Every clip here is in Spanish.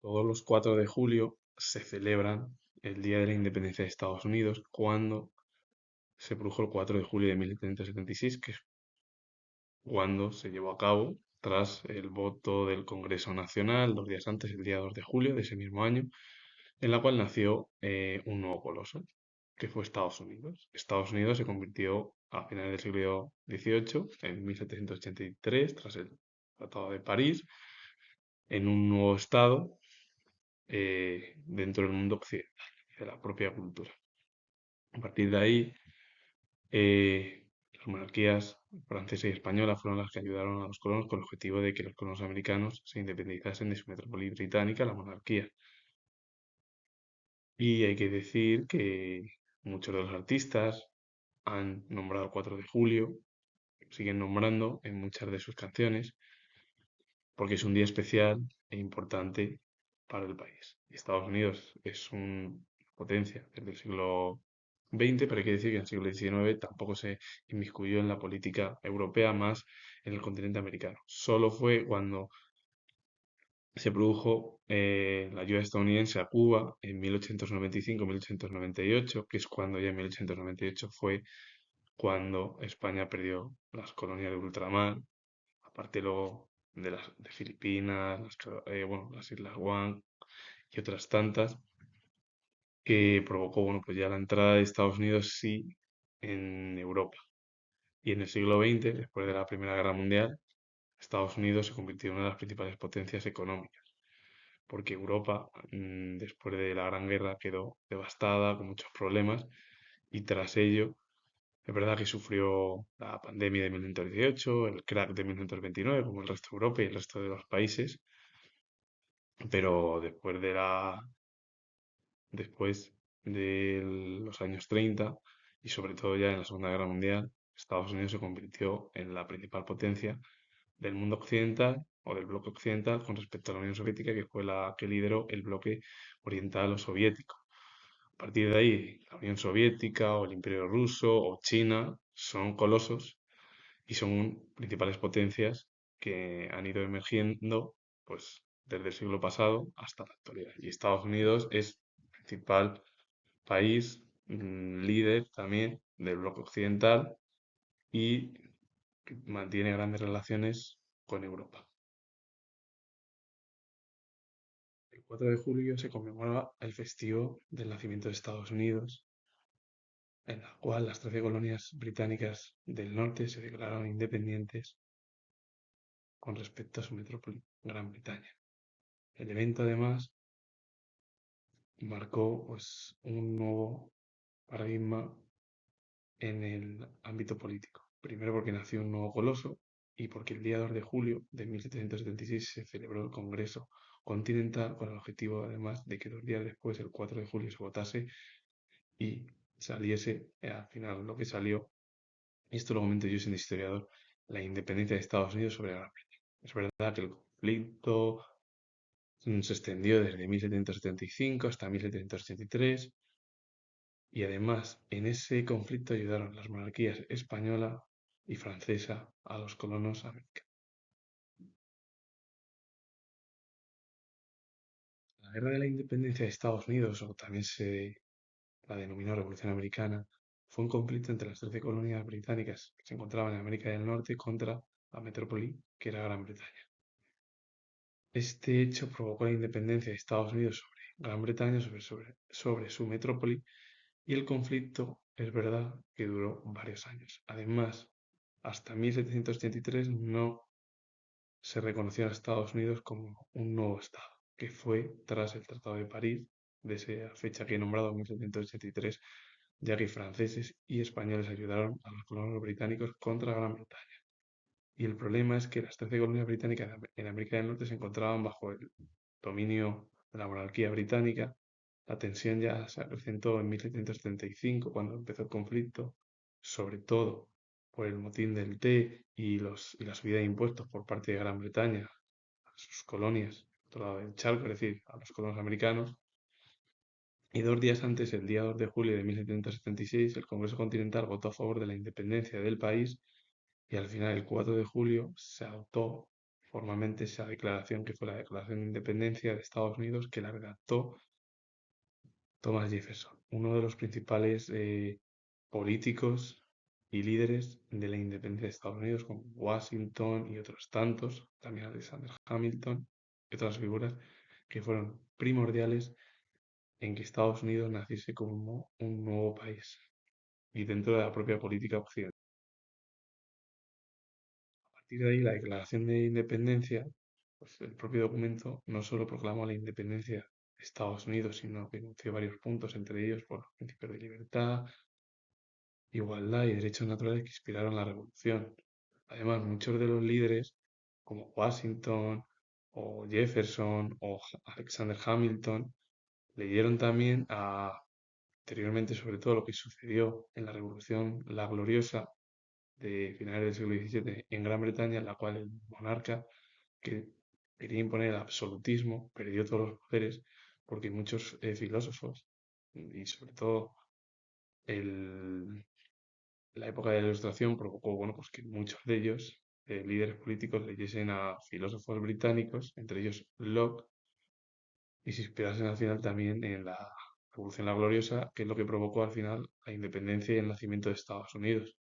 Todos los 4 de julio se celebran el Día de la Independencia de Estados Unidos, cuando se produjo el 4 de julio de 1776, que es cuando se llevó a cabo tras el voto del Congreso Nacional, 2 días antes, el día 2 de julio de ese mismo año, en la cual nació un nuevo coloso, que fue Estados Unidos. Estados Unidos se convirtió a finales del siglo XVIII, en 1783, tras el Tratado de París, en un nuevo estado dentro del mundo occidental, de la propia cultura. A partir de ahí, las monarquías francesa y española fueron las que ayudaron a los colonos con el objetivo de que los colonos americanos se independizasen de su metrópoli británica, la monarquía. Y hay que decir que muchos de los artistas han nombrado el 4 de julio, siguen nombrando en muchas de sus canciones, porque es un día especial e importante para el país. Y Estados Unidos es una potencia desde el siglo XX, pero hay que decir que en el siglo XIX tampoco se inmiscuyó en la política europea, más en el continente americano. Solo fue cuando se produjo la ayuda estadounidense a Cuba en 1895-1898, que es cuando ya en 1898 fue cuando España perdió las colonias de ultramar, aparte luego de Filipinas, bueno, las Islas Guam y otras tantas, que provocó, bueno, pues ya la entrada de Estados Unidos sí en Europa. Y en el siglo XX, después de la Primera Guerra Mundial, Estados Unidos se convirtió en una de las principales potencias económicas, porque Europa, después de la Gran Guerra, quedó devastada, con muchos problemas, y tras ello, es verdad que sufrió la pandemia de 1918, el crack de 1929, como el resto de Europa y el resto de los países, pero después de los años 30 y sobre todo ya en la Segunda Guerra Mundial, Estados Unidos se convirtió en la principal potencia del mundo occidental o del bloque occidental con respecto a la Unión Soviética, que fue la que lideró el bloque oriental o soviético. A partir de ahí, la Unión Soviética o el Imperio Ruso o China son colosos y son principales potencias que han ido emergiendo pues desde el siglo pasado hasta la actualidad. Y Estados Unidos es el principal país líder también del bloque occidental y que mantiene grandes relaciones con Europa. El 4 de julio se conmemora el festivo del nacimiento de Estados Unidos, en la cual las 13 colonias británicas del norte se declararon independientes con respecto a su metrópoli, Gran Bretaña. El evento además marcó pues, un nuevo paradigma en el ámbito político. Primero porque nació un nuevo coloso y porque el día 2 de julio de 1776 se celebró el Congreso Continental con el objetivo además de que 2 días después, el 4 de julio, se votase y saliese al final lo que salió, y esto lo comento yo siendo historiador, la independencia de Estados Unidos sobre Gran Bretaña. Es verdad que el conflicto se extendió desde 1775 hasta 1783 y además en ese conflicto ayudaron las monarquías española y francesa a los colonos americanos. La Guerra de la Independencia de Estados Unidos, o también se la denominó Revolución Americana, fue un conflicto entre las 13 colonias británicas que se encontraban en América del Norte contra la metrópoli que era Gran Bretaña. Este hecho provocó la independencia de Estados Unidos sobre Gran Bretaña, sobre su metrópoli, y el conflicto es verdad que duró varios años. Además, hasta 1783 no se reconoció a Estados Unidos como un nuevo Estado, que fue tras el Tratado de París, de esa fecha que he nombrado, 1783, ya que franceses y españoles ayudaron a los colonos británicos contra Gran Bretaña. Y el problema es que las 13 colonias británicas en América del Norte se encontraban bajo el dominio de la monarquía británica. La tensión ya se acrecentó en 1775, cuando empezó el conflicto, sobre todo por el motín del té y la subida de impuestos por parte de Gran Bretaña a sus colonias, al otro lado del charco, es decir, a los colonos americanos. Y 2 días antes, el día 2 de julio de 1776, el Congreso Continental votó a favor de la independencia del país y al final, el 4 de julio, se adoptó formalmente esa declaración que fue la Declaración de Independencia de Estados Unidos que la redactó Thomas Jefferson, uno de los principales políticos y líderes de la independencia de Estados Unidos, como Washington y otros tantos, también Alexander Hamilton y otras figuras que fueron primordiales en que Estados Unidos naciese como un nuevo país y dentro de la propia política occidental. A partir de ahí, la Declaración de Independencia, pues el propio documento no solo proclamó la independencia de Estados Unidos, sino que enunció varios puntos, entre ellos por los principios de libertad, igualdad y derechos naturales que inspiraron la revolución. Además, muchos de los líderes, como Washington o Jefferson o Alexander Hamilton, leyeron también anteriormente sobre todo lo que sucedió en la Revolución La Gloriosa de finales del siglo XVII en Gran Bretaña, en la cual el monarca que quería imponer el absolutismo perdió todos los poderes porque muchos filósofos y sobre todo el, la época de la Ilustración provocó, bueno, pues que muchos de ellos, líderes políticos, leyesen a filósofos británicos, entre ellos Locke, y se inspirasen al final también en la Revolución La Gloriosa, que es lo que provocó al final la independencia y el nacimiento de Estados Unidos.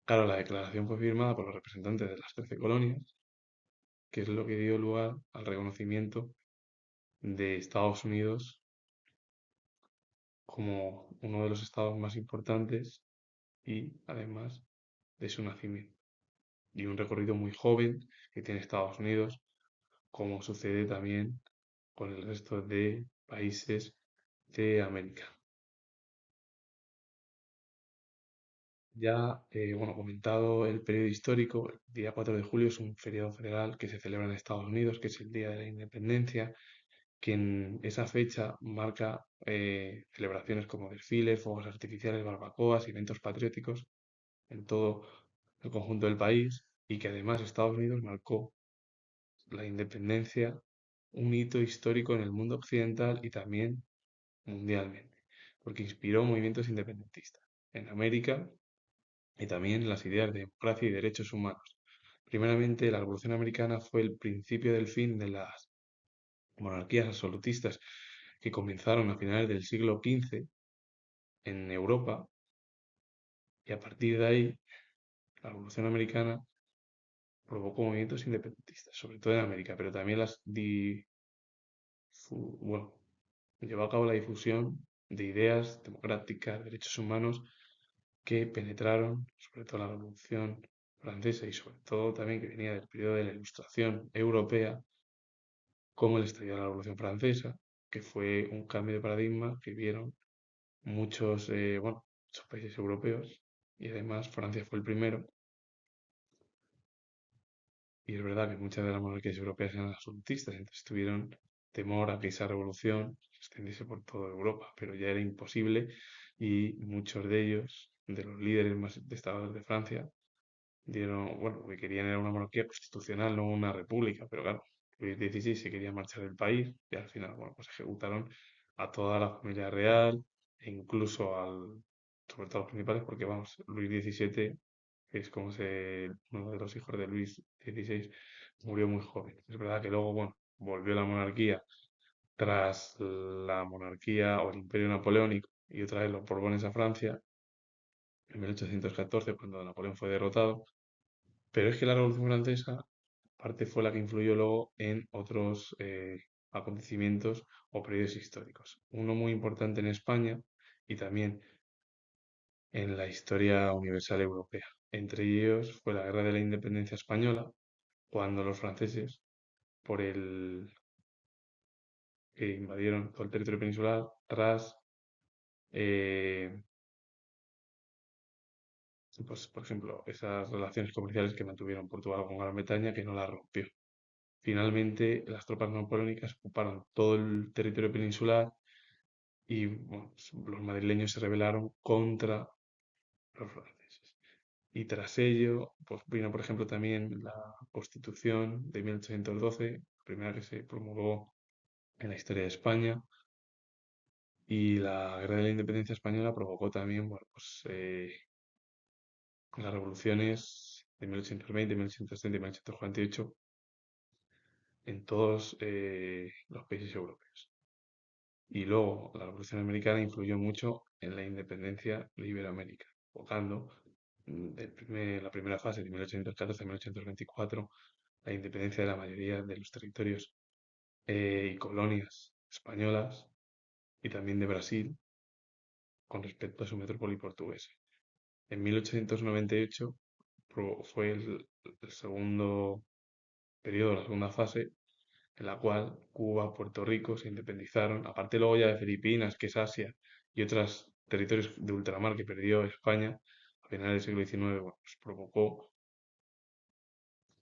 Claro, la declaración fue firmada por los representantes de las 13 colonias, que es lo que dio lugar al reconocimiento de Estados Unidos como uno de los estados más importantes y además de su nacimiento. Y un recorrido muy joven que tiene Estados Unidos, como sucede también con el resto de países de América. Ya, bueno, comentado el periodo histórico, el día 4 de julio es un feriado federal que se celebra en Estados Unidos, que es el Día de la Independencia, que en esa fecha marca celebraciones como desfiles, fuegos artificiales, barbacoas, eventos patrióticos en todo el conjunto del país y que además Estados Unidos marcó la independencia, un hito histórico en el mundo occidental y también mundialmente, porque inspiró movimientos independentistas en América y también las ideas de democracia y derechos humanos. Primeramente, la Revolución Americana fue el principio del fin de las monarquías absolutistas que comenzaron a finales del siglo XV en Europa y a partir de ahí la Revolución Americana provocó movimientos independentistas, sobre todo en América, pero también bueno, llevó a cabo la difusión de ideas democráticas, derechos humanos que penetraron, sobre todo la Revolución Francesa y sobre todo también que venía del periodo de la Ilustración europea, como el estallido de la Revolución Francesa, que fue un cambio de paradigma que vieron bueno, muchos países europeos y además Francia fue el primero. Y es verdad que muchas de las monarquías europeas eran absolutistas, entonces tuvieron temor a que esa revolución se extendiese por toda Europa, pero ya era imposible y muchos de ellos, de los líderes más destacados de Francia, dieron, bueno, lo que querían era una monarquía constitucional, no una república, pero claro, Luis XVI se quería marchar del país y al final, bueno, pues ejecutaron a toda la familia real e incluso sobre todo a los principales, porque vamos, Luis XVII, que es uno de los hijos de Luis XVI, murió muy joven. Es verdad que luego, bueno, volvió la monarquía tras la monarquía o el imperio napoleónico y otra vez los Borbones a Francia en 1814, cuando Napoleón fue derrotado. Pero es que la Revolución Francesa, aparte, fue la que influyó luego en otros acontecimientos o periodos históricos. Uno muy importante en España y también en la historia universal europea. Entre ellos fue la Guerra de la Independencia Española, cuando los franceses, por el que invadieron todo el territorio peninsular, tras, eh, pues, por ejemplo, esas relaciones comerciales que mantuvieron Portugal con Gran Bretaña, que no las rompió. Finalmente, las tropas napoleónicas ocuparon todo el territorio peninsular y bueno, pues, los madrileños se rebelaron contra los franceses. Y tras ello, pues vino, por ejemplo, también la Constitución de 1812, la primera que se promulgó en la historia de España, y la Guerra de la Independencia Española provocó también, bueno, pues las revoluciones de 1820, 1830 y 1848 en todos los países europeos. Y luego la Revolución Americana influyó mucho en la independencia de Iberoamérica, votando la primera fase de 1814 a 1824 la independencia de la mayoría de los territorios y colonias españolas y también de Brasil con respecto a su metrópoli portuguesa. En 1898 fue el segundo periodo, la segunda fase, en la cual Cuba, Puerto Rico se independizaron, aparte luego ya de Filipinas, que es Asia, y otros territorios de ultramar que perdió España a finales del siglo XIX, bueno, pues provocó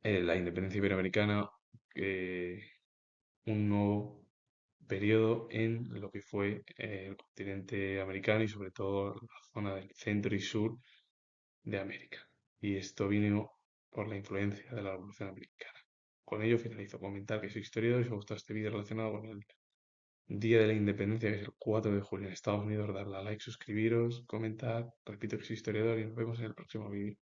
la independencia iberoamericana, eh, un nuevo periodo en lo que fue el continente americano y sobre todo la zona del centro y sur de América. Y esto vino por la influencia de la Revolución Americana. Con ello finalizo. Comentar que soy historiador y si os gusta este vídeo relacionado con el Día de la Independencia, que es el 4 de julio en Estados Unidos, darle a like, suscribiros, comentar. Repito que soy historiador y nos vemos en el próximo vídeo.